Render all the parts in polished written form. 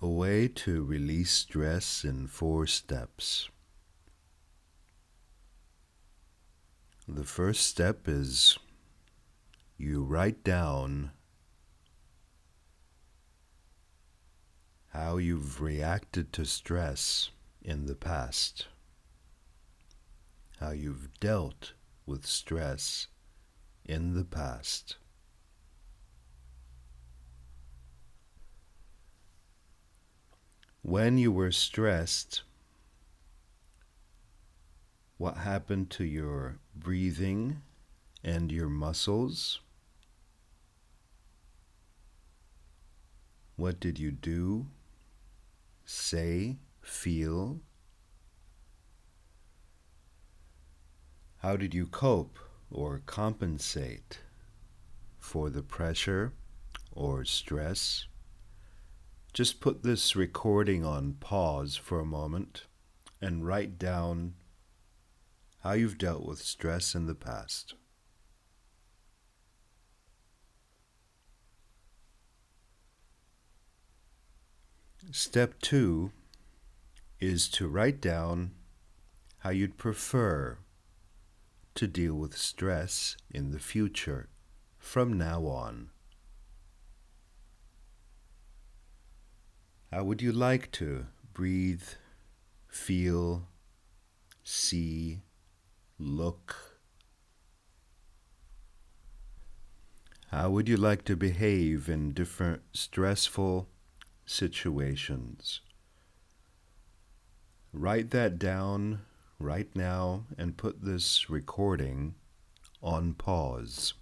A way to release stress in 4 steps. The first step is you write down how you've reacted to stress in the past, how you've dealt with stress in the past. When you were stressed, what happened to your breathing and your muscles? What did you do, say, feel? How did you cope or compensate for the pressure or stress? Just put this recording on pause for a moment and write down how you've dealt with stress in the past. Step 2 is to write down how you'd prefer to deal with stress in the future from now on. How would you like to breathe, feel, see, look? How would you like to behave in different stressful situations? Write that down right now and put this recording on pause.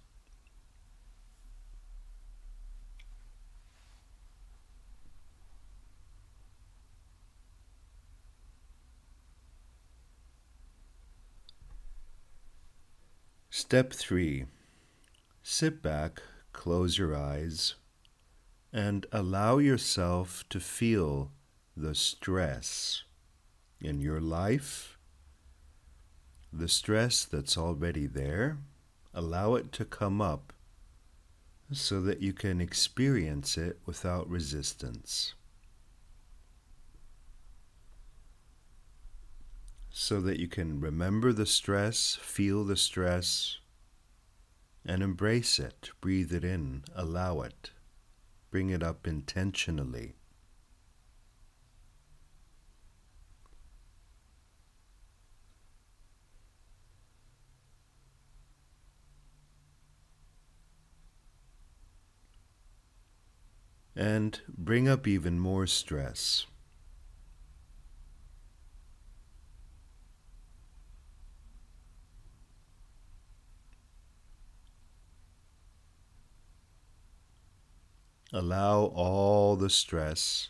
Step 3. Sit back, close your eyes, and allow yourself to feel the stress in your life, the stress that's already there. Allow it to come up so that you can experience it without resistance, so that you can remember the stress, feel the stress, and embrace it. Breathe it in, allow it, bring it up intentionally. And bring up even more stress. Allow all the stress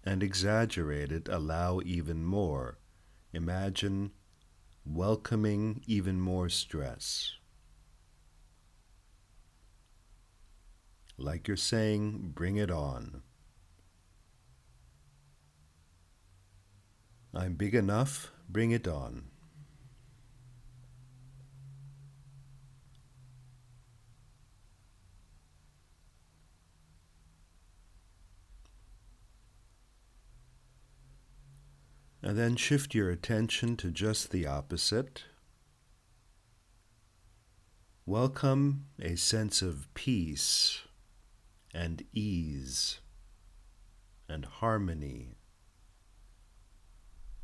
and exaggerate it. Allow even more. Imagine welcoming even more stress. Like you're saying, bring it on. I'm big enough, bring it on. And then shift your attention to just the opposite. Welcome a sense of peace and ease and harmony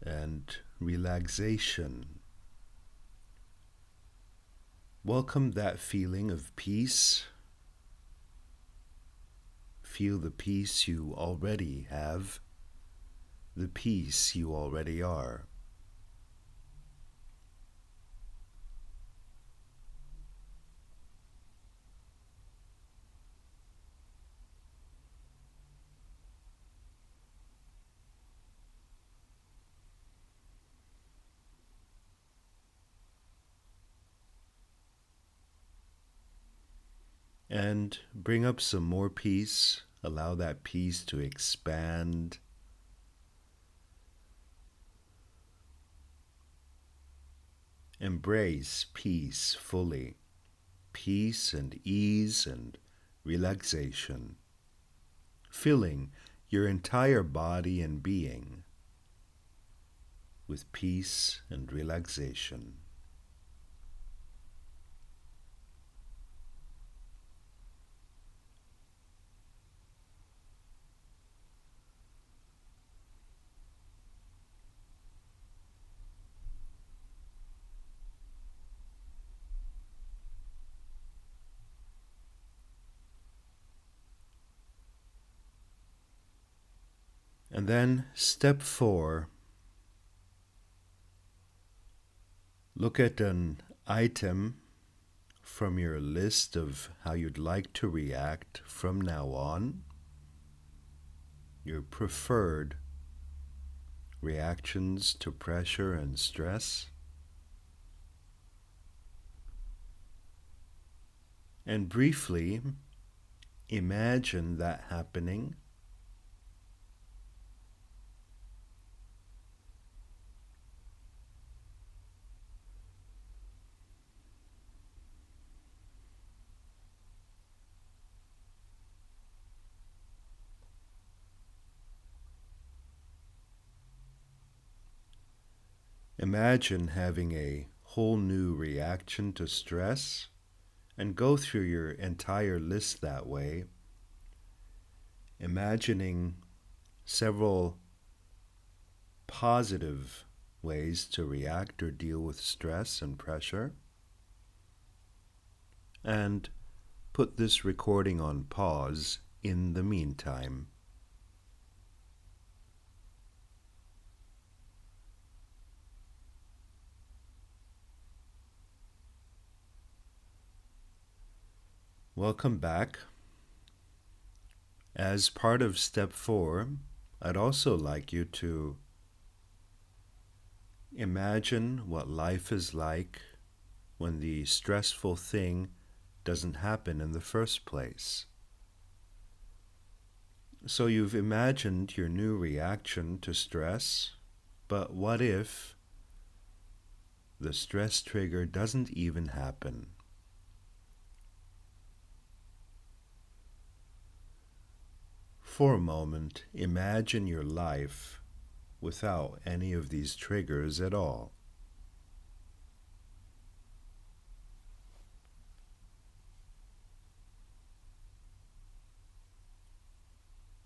and relaxation. Welcome that feeling of peace. Feel the peace you already have, the peace you already are. And bring up some more peace. Allow that peace to expand. Embrace peace fully. Peace and ease and relaxation. Filling your entire body and being with peace and relaxation. And then step 4, look at an item from your list of how you'd like to react from now on, your preferred reactions to pressure and stress, and briefly imagine that happening. Imagine having a whole new reaction to stress, and go through your entire list that way, imagining several positive ways to react or deal with stress and pressure. And put this recording on pause in the meantime. Welcome back. As part of step 4, I'd also like you to imagine what life is like when the stressful thing doesn't happen in the first place. So you've imagined your new reaction to stress, but what if the stress trigger doesn't even happen? For a moment, imagine your life without any of these triggers at all.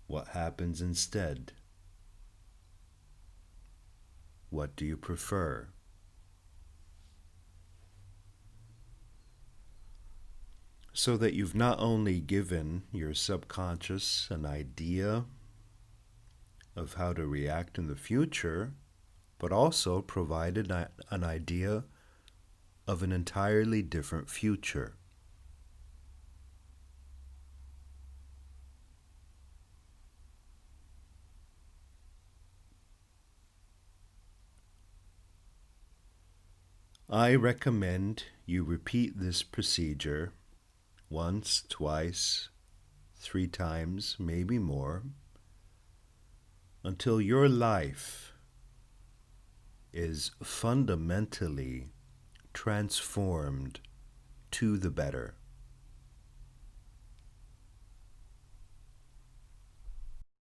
What happens instead? What do you prefer? So that you've not only given your subconscious an idea of how to react in the future, but also provided an idea of an entirely different future. I recommend you repeat this procedure once, twice, 3 times, maybe more, until your life is fundamentally transformed to the better.